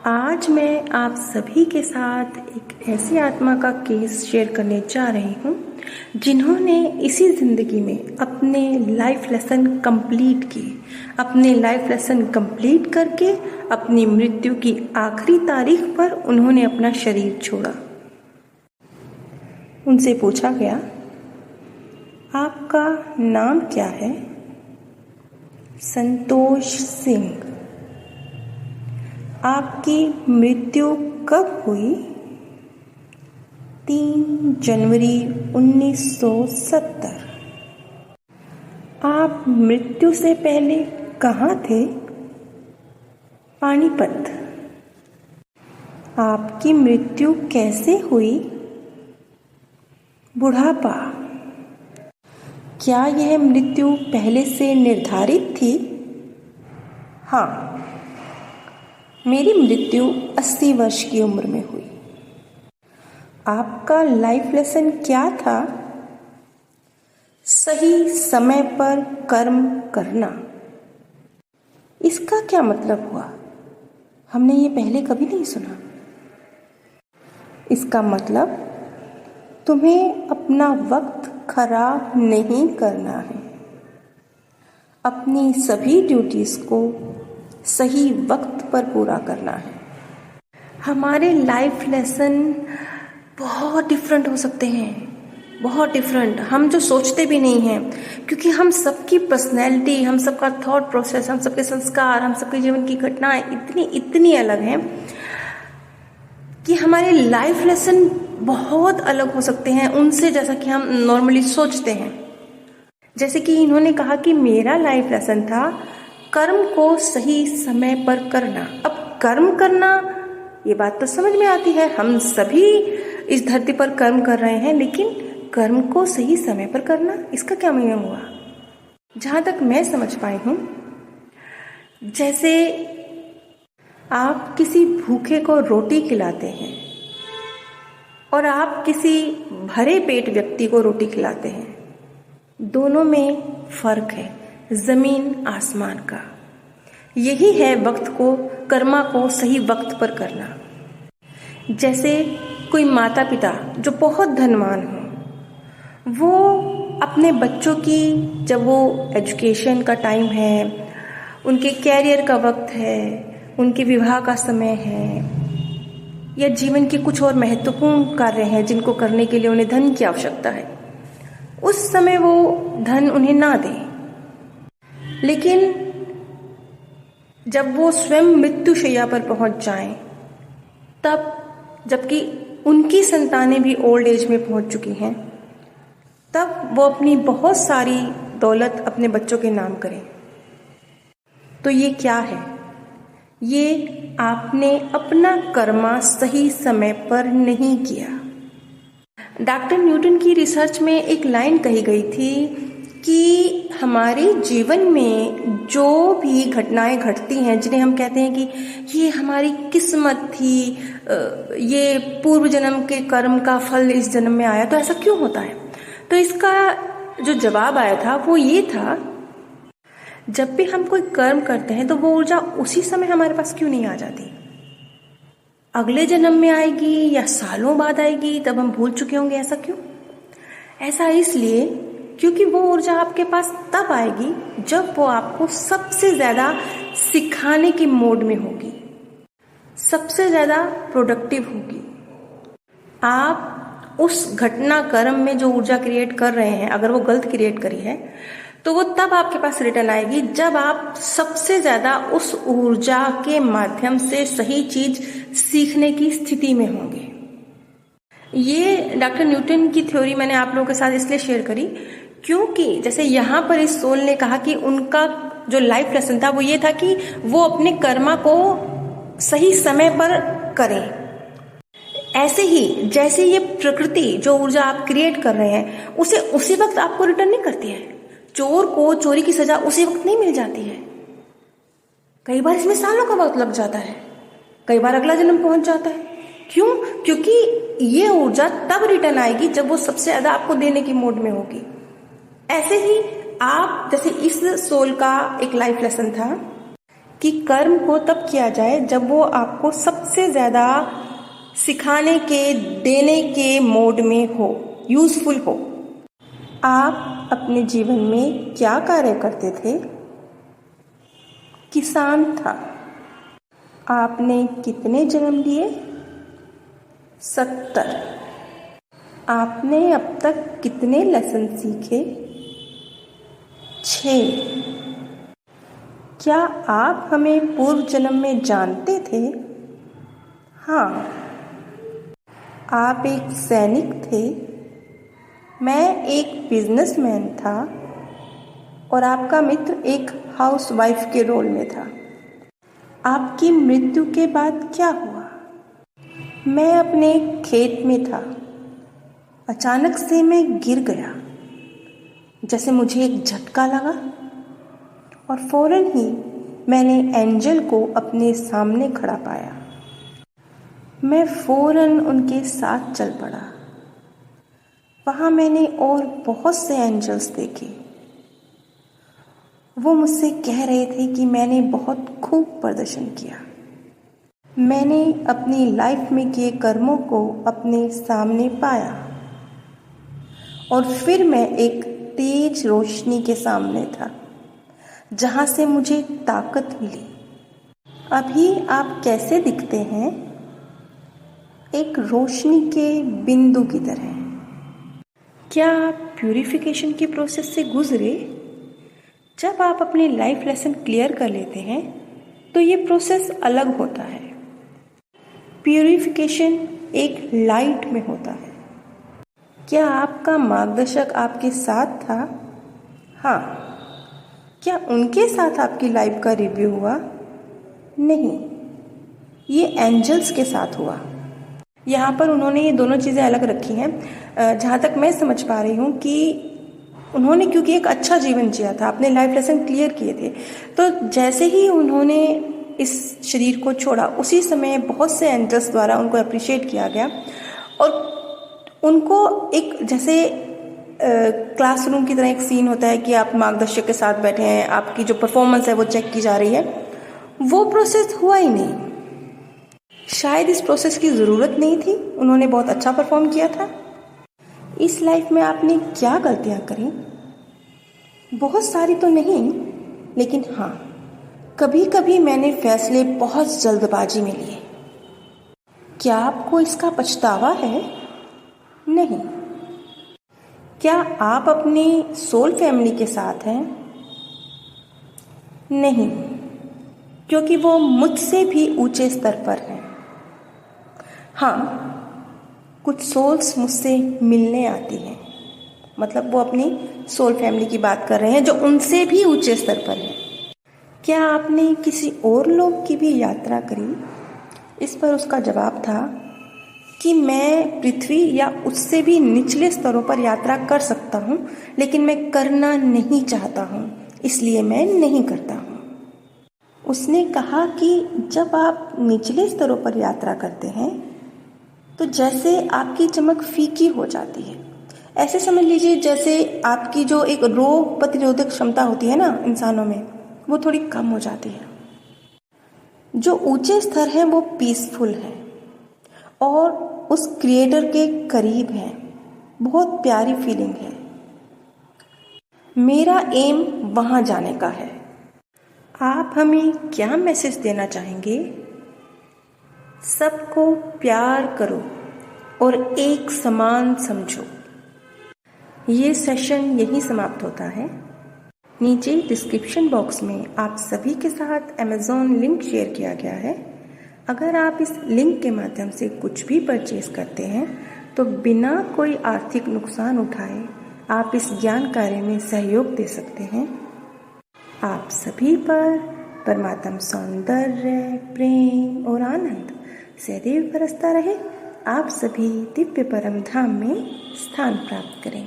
आज मैं आप सभी के साथ एक ऐसी आत्मा का केस शेयर करने जा रही हूँ जिन्होंने इसी ज़िंदगी में अपने लाइफ लेसन कंप्लीट किए। अपने लाइफ लेसन कंप्लीट करके अपनी मृत्यु की आखिरी तारीख पर उन्होंने अपना शरीर छोड़ा। उनसे पूछा गया, आपका नाम क्या है? संतोष सिंह। आपकी मृत्यु कब हुई? 3 जनवरी 1970। आप मृत्यु से पहले कहाँ थे? पानीपत। आपकी मृत्यु कैसे हुई? बुढ़ापा। क्या यह मृत्यु पहले से निर्धारित थी? हाँ, मेरी मृत्यु 80 वर्ष की उम्र में हुई। आपका लाइफ लेसन क्या था? सही समय पर कर्म करना। इसका क्या मतलब हुआ? हमने ये पहले कभी नहीं सुना। इसका मतलब तुम्हें अपना वक्त खराब नहीं करना है। अपनी सभी ड्यूटीज को सही वक्त पर पूरा करना है। हमारे लाइफ लेसन बहुत डिफरेंट हो सकते हैं, बहुत डिफरेंट, हम जो सोचते भी नहीं हैं, क्योंकि हम सबकी पर्सनैलिटी, हम सबका थॉट प्रोसेस, हम सबके संस्कार, हम सबके जीवन की घटनाएं इतनी अलग हैं कि हमारे लाइफ लेसन बहुत अलग हो सकते हैं उनसे, जैसा कि हम नॉर्मली सोचते हैं। जैसे कि इन्होंने कहा कि मेरा लाइफ लेसन था कर्म को सही समय पर करना। अब कर्म करना, ये बात तो समझ में आती है, हम सभी इस धरती पर कर्म कर रहे हैं, लेकिन कर्म को सही समय पर करना, इसका क्या मीनिंग हुआ? जहां तक मैं समझ पाई हूं, जैसे आप किसी भूखे को रोटी खिलाते हैं और आप किसी भरे पेट व्यक्ति को रोटी खिलाते हैं, दोनों में फर्क है, जमीन आसमान का। यही है वक्त को, कर्मा को सही वक्त पर करना। जैसे कोई माता पिता जो बहुत धनवान हो, वो अपने बच्चों की, जब वो एजुकेशन का टाइम है, उनके कैरियर का वक्त है, उनके विवाह का समय है, या जीवन के कुछ और महत्वपूर्ण कार्य हैं जिनको करने के लिए उन्हें धन की आवश्यकता है, उस समय वो धन उन्हें ना दें। लेकिन जब वो स्वयं मृत्युशैया पर पहुंच जाएं, तब जबकि उनकी संतानें भी ओल्ड एज में पहुंच चुकी हैं, तब वो अपनी बहुत सारी दौलत अपने बच्चों के नाम करें। तो ये क्या है? ये आपने अपना कर्मा सही समय पर नहीं किया। डॉक्टर न्यूटन की रिसर्च में एक लाइन कही गई थी कि हमारे जीवन में जो भी घटनाएं घटती हैं, जिन्हें हम कहते हैं कि ये हमारी किस्मत थी, ये पूर्व जन्म के कर्म का फल इस जन्म में आया, तो ऐसा क्यों होता है? तो इसका जो जवाब आया था वो ये था, जब भी हम कोई कर्म करते हैं तो वो ऊर्जा उसी समय हमारे पास क्यों नहीं आ जाती? अगले जन्म में आएगी या सालों बाद आएगी, तब हम भूल चुके होंगे। ऐसा क्यों? ऐसा इसलिए क्योंकि वो ऊर्जा आपके पास तब आएगी जब वो आपको सबसे ज्यादा सिखाने की मोड में होगी, सबसे ज्यादा प्रोडक्टिव होगी। आप उस घटना कर्म में जो ऊर्जा क्रिएट कर रहे हैं, अगर वो गलत क्रिएट करी है, तो वो तब आपके पास रिटर्न आएगी जब आप सबसे ज्यादा उस ऊर्जा के माध्यम से सही चीज सीखने की स्थिति में होंगे। ये डॉक्टर न्यूटन की थ्योरी मैंने आप लोगों के साथ इसलिए शेयर करी क्योंकि जैसे यहाँ पर इस सोल ने कहा कि उनका जो लाइफ लेसन था वो ये था कि वो अपने कर्मा को सही समय पर करें। ऐसे ही जैसे ये प्रकृति जो ऊर्जा आप क्रिएट कर रहे हैं, उसे उसी वक्त आपको रिटर्न नहीं करती है। चोर को चोरी की सजा उसी वक्त नहीं मिल जाती है। कई बार इसमें सालों का वक्त लग जाता है, कई बार अगला जन्म पहुंच जाता है। क्यों? क्योंकि ये ऊर्जा तब रिटर्न आएगी जब वो सबसे ज्यादा आपको देने की मोड में होगी। ऐसे ही आप, जैसे इस सोल का एक लाइफ लेसन था कि कर्म को तब किया जाए जब वो आपको सबसे ज़्यादा सिखाने के, देने के मोड में हो, यूज़फुल हो। आप अपने जीवन में क्या कार्य करते थे? किसान था। आपने कितने जन्म लिए? 70। आपने अब तक कितने लेसन सीखे? 6। क्या आप हमें पूर्व जन्म में जानते थे? हाँ। आप एक सैनिक थे, मैं एक बिजनेसमैन था और आपका मित्र एक हाउसवाइफ के रोल में था। आपकी मृत्यु के बाद क्या हुआ? मैं अपने खेत में था, अचानक से मैं गिर गया, जैसे मुझे एक झटका लगा और फौरन ही मैंने एंजल को अपने सामने खड़ा पाया। मैं फौरन उनके साथ चल पड़ा। वहाँ मैंने और बहुत से एंजल्स देखे। वो मुझसे कह रहे थे कि मैंने बहुत खूब प्रदर्शन किया। मैंने अपनी लाइफ में किए कर्मों को अपने सामने पाया और फिर मैं एक तेज रोशनी के सामने था, जहाँ से मुझे ताकत मिली। अभी आप कैसे दिखते हैं? एक रोशनी के बिंदु की तरह। क्या आप प्यूरिफिकेशन की प्रोसेस से गुजरे? जब आप अपनी लाइफ लेसन क्लियर कर लेते हैं तो ये प्रोसेस अलग होता है। प्यूरिफिकेशन एक लाइट में होता है। क्या आपका मार्गदर्शक आपके साथ था? हाँ। क्या उनके साथ आपकी लाइफ का रिव्यू हुआ? नहीं, ये एंजल्स के साथ हुआ। यहाँ पर उन्होंने ये दोनों चीज़ें अलग रखी हैं। जहाँ तक मैं समझ पा रही हूँ कि उन्होंने क्योंकि एक अच्छा जीवन जिया था, अपने लाइफ लेसन क्लियर किए थे, तो जैसे ही उन्होंने इस शरीर को छोड़ा उसी समय बहुत से एंजल्स द्वारा उनको अप्रिशिएट किया गया और उनको एक जैसे क्लासरूम की तरह एक सीन होता है कि आप मार्गदर्शक के साथ बैठे हैं, आपकी जो परफॉर्मेंस है वो चेक की जा रही है, वो प्रोसेस हुआ ही नहीं। शायद इस प्रोसेस की ज़रूरत नहीं थी, उन्होंने बहुत अच्छा परफॉर्म किया था। इस लाइफ में आपने क्या गलतियाँ करी? बहुत सारी तो नहीं, लेकिन हाँ, कभी कभी मैंने फैसले बहुत जल्दबाजी में लिए। क्या आपको इसका पछतावा है? नहीं। क्या आप अपनी सोल फैमिली के साथ हैं? नहीं, क्योंकि वो मुझसे भी ऊंचे स्तर पर हैं। हाँ, कुछ सोल्स मुझसे मिलने आती हैं, मतलब वो अपनी सोल फैमिली की बात कर रहे हैं जो उनसे भी ऊंचे स्तर पर है। क्या आपने किसी और लोग की भी यात्रा करी? इस पर उसका जवाब था कि मैं पृथ्वी या उससे भी निचले स्तरों पर यात्रा कर सकता हूँ, लेकिन मैं करना नहीं चाहता हूँ, इसलिए मैं नहीं करता हूँ। उसने कहा कि जब आप निचले स्तरों पर यात्रा करते हैं तो जैसे आपकी चमक फीकी हो जाती है। ऐसे समझ लीजिए जैसे आपकी जो एक रोग प्रतिरोधक क्षमता होती है ना इंसानों में, वो थोड़ी कम हो जाती है। जो ऊंचे स्तर हैं वो पीसफुल है और उस क्रिएटर के करीब है। बहुत प्यारी फीलिंग है। मेरा एम वहाँ जाने का है। आप हमें क्या मैसेज देना चाहेंगे? सबको प्यार करो और एक समान समझो। ये सेशन यहीं समाप्त होता है। नीचे डिस्क्रिप्शन बॉक्स में आप सभी के साथ अमेज़ॉन लिंक शेयर किया गया है। अगर आप इस लिंक के माध्यम से कुछ भी परचेज करते हैं तो बिना कोई आर्थिक नुकसान उठाए आप इस ज्ञान कार्य में सहयोग दे सकते हैं। आप सभी पर परमात्म सौंदर्य, प्रेम और आनंद सदैव बरसता रहे। आप सभी दिव्य परम धाम में स्थान प्राप्त करें।